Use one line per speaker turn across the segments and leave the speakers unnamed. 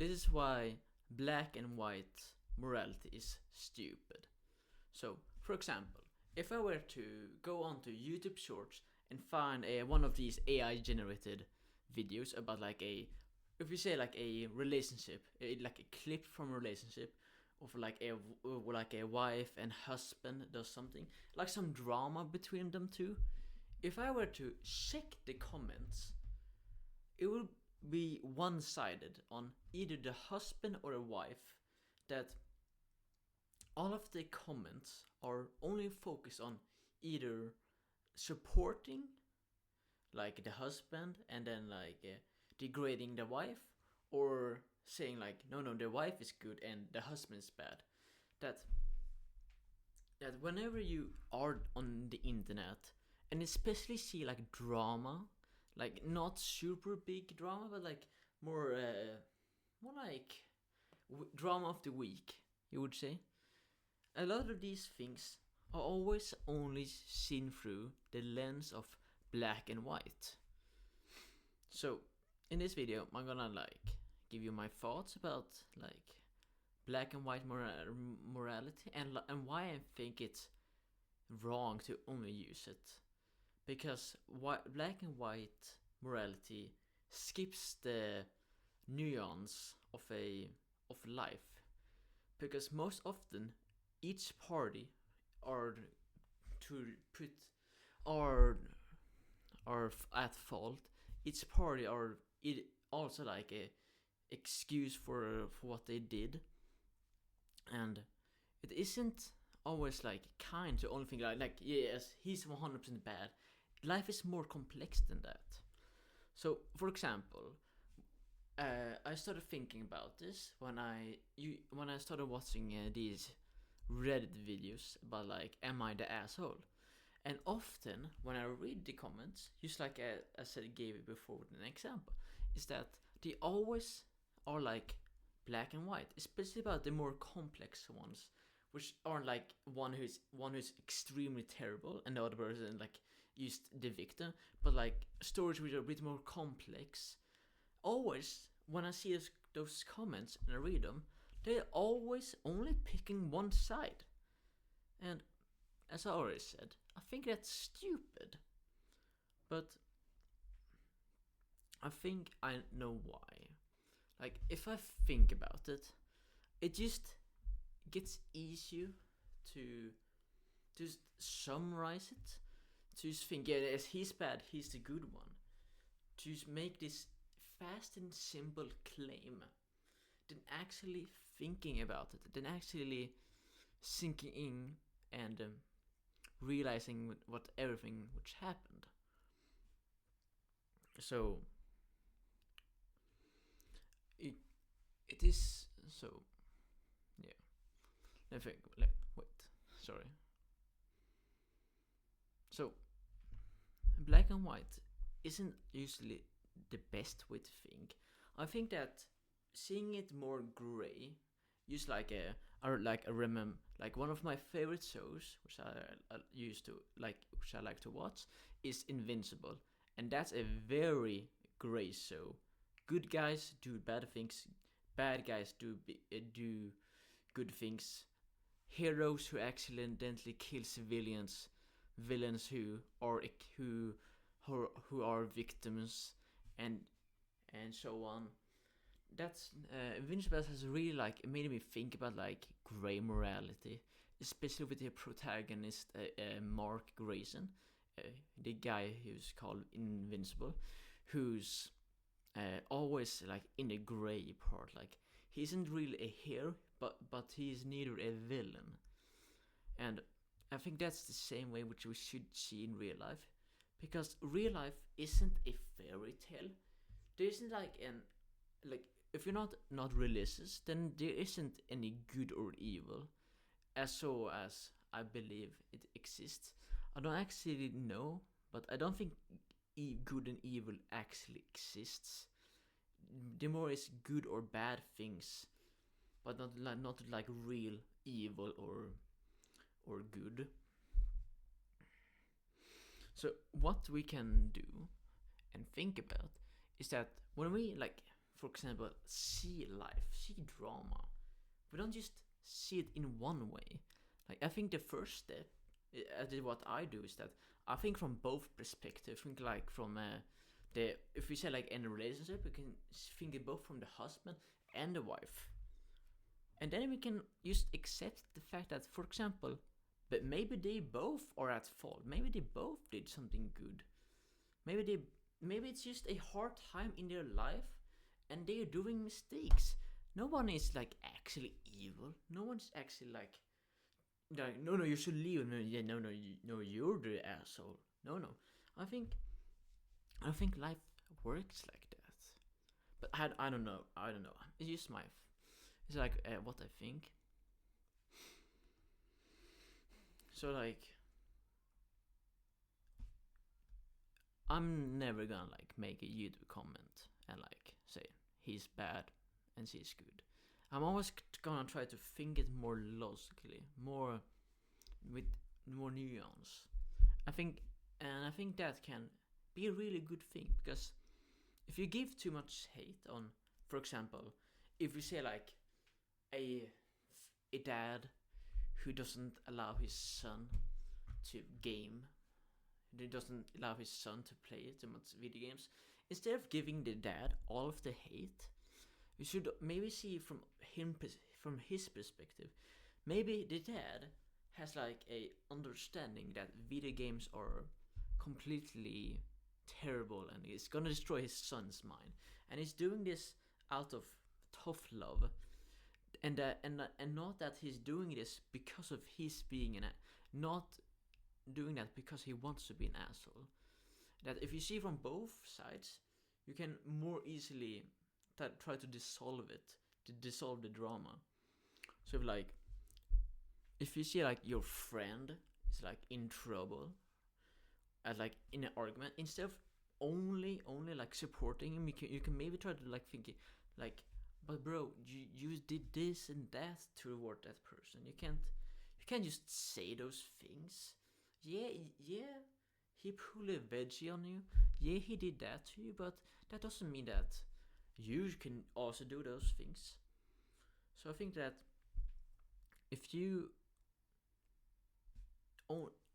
this is why black and white morality is stupid. So, for example, if I were to go onto YouTube Shorts and find one of these AI generated videos about like if you say like a relationship, like a clip from a relationship, of like a wife and husband does something, like some drama between them two. If I were to check the comments, it would be one-sided on either the husband or a wife. That all of the comments are only focused on either supporting like the husband and then degrading the wife, or saying like no, the wife is good and the husband is bad. That that whenever you are on the internet and especially see like drama, like not super big drama, but like more like drama of the week, you would say, a lot of these things are always only seen through the lens of black and white. So in this video, I'm gonna like give you my thoughts about like black and white morality, and why I think it's wrong to only use it. Because black and white morality skips the nuance of life. Because most often each party are to put are at fault. Each party are it also like a excuse for what they did, and it isn't always like kind to only think like yes, he's 100% bad. Life is more complex than that. So for example, I started thinking about this when I started watching these Reddit videos about like, am I the asshole? And often when I read the comments, just like I said, gave it before with an example, is that they always are like black and white, especially about the more complex ones, which aren't like one who's extremely terrible and the other person like used the victim, but like stories which are a bit more complex. Always when I see those comments and I read them, they're always only picking one side. And as I already said, I think that's stupid. But I think I know why. Like, if I think about it, it just gets easier to just summarize it. To just think, yeah, as he's bad, he's the good one. To just make this fast and simple claim than actually thinking about it, than actually sinking in and realizing what everything which happened. So it is so, yeah. Wait, sorry. So black and white isn't usually the best way to think. I think that seeing it more gray, just like I remember like one of my favorite shows, which I used to like, which I like to watch, is Invincible, and that's a very gray show. Good guys do bad things, bad guys do good things. Heroes who accidentally kill civilians, villains who are victims, and so on. That's Invincible has really like made me think about like gray morality, especially with the protagonist Mark Grayson, the guy who's called Invincible, who's always like in the gray part. Like he isn't really a hero, but he is neither a villain, and I think that's the same way which we should see in real life, because real life isn't a fairy tale. There isn't like an like if you're not religious, then there isn't any good or evil, as so as I believe it exists. I don't actually know, but I don't think good and evil actually exists. The more is good or bad things, but not like real evil or good. So what we can do and think about is that when we like for example, see life, see drama. We don't just see it in one way. Like, I think the first step, what I do is that I think from both perspectives. Think like from the, if we say like in a relationship, we can think it both from the husband and the wife, and then we can just accept the fact that, for example, but maybe they both are at fault. Maybe they both did something good. Maybe it's just a hard time in their life, and they are doing mistakes. No one is like actually evil. No one's actually like no, you should leave. No, yeah, no, you're the asshole. No. I think life works like that. But I don't know. I don't know. It's just my. It's like what I think. So like, I'm never gonna like make a YouTube comment and like say he's bad and she's good. I'm always gonna try to think it more logically, more with more nuance. I think, and I think that can be a really good thing, because if you give too much hate on, for example, if we say like a dad who doesn't allow his son to game, who doesn't allow his son to play too much video games, instead of giving the dad all of the hate, we should maybe see from his perspective. Maybe the dad has like a understanding that video games are completely terrible and it's gonna destroy his son's mind, and he's doing this out of tough love, and not that he's doing this because of his being not doing that because he wants to be an asshole. That if you see from both sides, you can more easily try to dissolve it, to dissolve the drama. So if you see like your friend is like in trouble, like in an argument, instead of only like supporting him, you can maybe try to like think like, but bro, you did this and that toward that person. You can't just say those things. Yeah, he pulled a veggie on you. Yeah, he did that to you, but that doesn't mean that you can also do those things. So I think that if you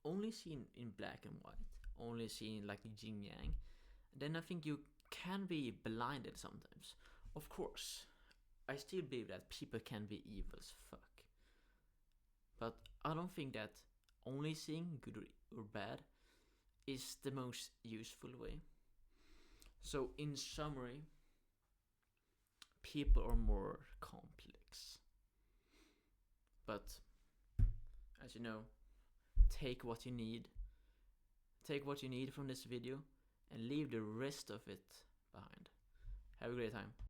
only see in black and white, only see like yin yang, then I think you can be blinded sometimes. Of course, I still believe that people can be evil as fuck, but I don't think that only seeing good or bad is the most useful way. So in summary, people are more complex, but as you know, take what you need from this video and leave the rest of it behind. Have a great time.